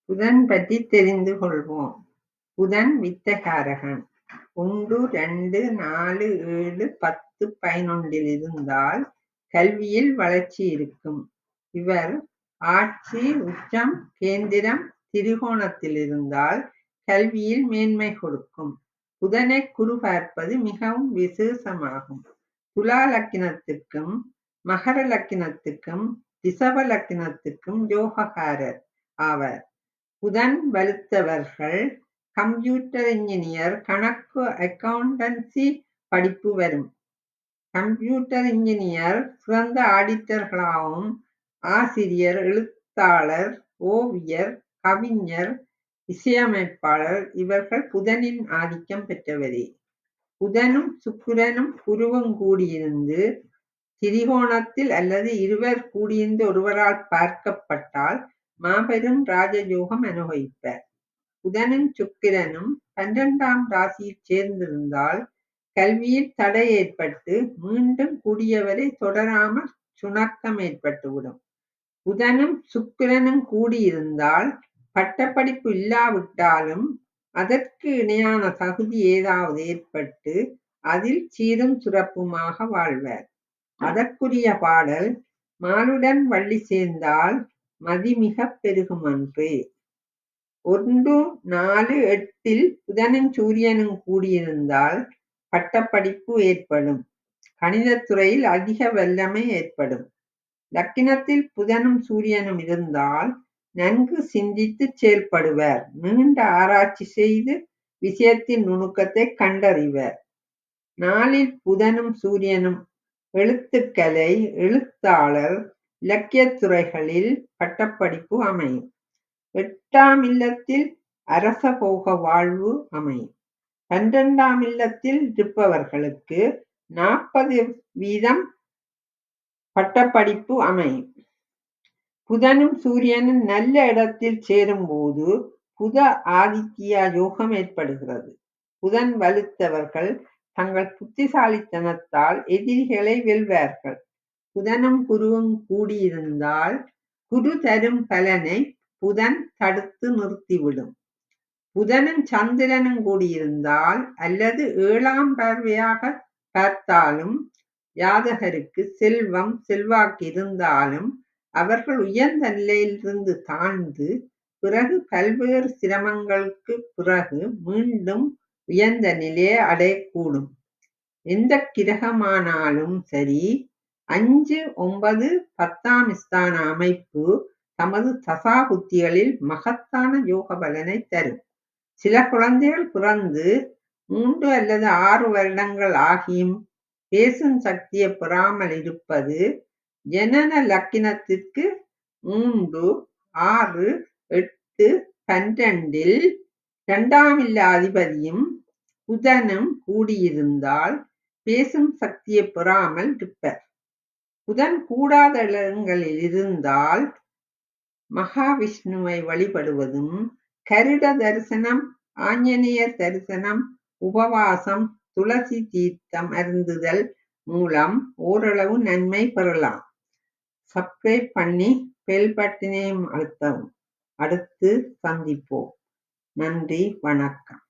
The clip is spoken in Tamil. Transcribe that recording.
புதன் பற்றி தெரிந்து கொள்வோம். புதன் வித்தகாரகன். 1, 2, 4, 7, 10, 11 இருந்தால் கல்வியில் வளர்ச்சி இருக்கும். இவர் ஆட்சி, உச்சம், கேந்திரம், திரிகோணத்தில் இருந்தால் கல்வியில் மேன்மை கொடுக்கும். புதனை குரு பார்ப்பது மிகவும் விசேஷமாகும். துலா லக்கினத்துக்கும் மகர லக்கினத்துக்கும் ரிஷப லக்கினத்துக்கும் யோகக்காரர் ஆவர். புதன் வலுத்தவர்கள் கம்ப்யூட்டர் இன்ஜினியர், கணக்கு, அக்கவுண்டன்சி படிப்பு வரும். கம்ப்யூட்டர் இன்ஜினியர் சிறந்த ஆடிட்டர்களாகவும், ஆசிரியர், எழுத்தாளர், ஓவியர், கவிஞர், இசையமைப்பாளர் இவர்கள் புதனின் ஆதிக்கம் பெற்றவரே. புதனும் சுக்கிரனும் குருவும் கூடியிருந்து திரிகோணத்தில் அல்லது இருவர் கூடியிருந்து ஒருவரால் பார்க்கப்பட்டால் மாபெரும் ராஜயோகம் அனுபவிப்பர். புதனும் சுக்கிரனும் 12ஆம் ராசியில் சேர்ந்திருந்தால் கல்வியில் தடை ஏற்பட்டு மீண்டும் கூடியவரை தொடராமல் சுணக்கம் ஏற்பட்டுவிடும். புதனும் சுக்கிரனும் கூடியிருந்தால் பட்டப்படிப்பு இல்லாவிட்டாலும் அதற்கு இணையான தகுதி ஏதாவது ஏற்பட்டு அதில் சீரும் சிறப்புமாக வாழ்வர். அதற்குரிய பாடல் மாலுடன் வள்ளி சேர்ந்தால் மதிமிகப் பெருகுமன்றே. 1, 4, 8 புதனும் சூரியனும் கூடியிருந்தால் பட்டப்படிப்பு ஏற்படும். கணிதத்துறையில் அதிக வல்லமை ஏற்படும். லக்கினத்தில் புதனும் சூரியனும் இருந்தால் நன்கு சிந்தித்து செயல்படுவர். நீண்ட ஆராய்ச்சி செய்து விஷயத்தின் நுணுக்கத்தை கண்டறிவர். 4 புதனும் சூரியனும் எழுத்துக்கலை, எழுத்தாளர், இலக்கியத் துறைகளில் பட்டப்படிப்பு அமையும். 8ஆம் இல்லத்தில் அரசபோக வாழ்வு அமையும். 12ஆம் இல்லத்தில் இருப்பவர்களுக்கு 40% பட்டப்படிப்பு அமையும். புதனும் சூரியனும் நல்ல இடத்தில் சேரும்போது புத ஆதித்ய யோகம் ஏற்படுகிறது. புதன் வலுத்தவர்கள் தங்கள் புத்திசாலித்தனத்தால் எதிரிகளை வெல்வார்கள். புதனும் குருவும் கூடியிருந்தால் குரு தரும் பலனை புதன் தடுத்து நிறுத்திவிடும். புதனும் சந்திரனும் கூடியிருந்தால் அல்லது 7ஆம் பார்வையாக பார்த்தாலும் ஜாதகருக்கு செல்வம், செல்வாக்கு இருந்தாலும் அவர்கள் உயர்ந்த நிலையிலிருந்து தாழ்ந்து பிறகு பல்வேறு சிரமங்களுக்கு பிறகு மீண்டும் உயர்ந்த நிலையை அடையக்கூடும். எந்த கிரகமானாலும் சரி 5, 9, 10ஆம் ஸ்தான அமைப்பு தமது தசாபுத்திகளில் மகத்தான யோக பலனை தரும். சில குழந்தைகள் பிறந்து 3 அல்லது 6 வருடங்கள் ஆகியும் பேசும் சக்தியை பெறாமல் இருப்பது ஜனன லக்கினத்திற்கு 3, 6, 8, 12 2ஆம் இல்ல அதிபதியும் புதனும் கூடியிருந்தால் பேசும் சக்தியை பெறாமல் இருப்பர். புதன் கூடாத இடங்களில் இருந்தால் மகாவிஷ்ணுவை வழிபடுவதும், கருட தரிசனம், ஆஞ்சநேயர் தரிசனம், உபவாசம், துளசி தீர்த்தம் அருந்துதல் மூலம் ஓரளவு நன்மை பெறலாம். சப்ஸ்கிரைப் பண்ணி பெல் பட்டனையும் அழுத்தவும். அடுத்து சந்திப்போம். நன்றி, வணக்கம்.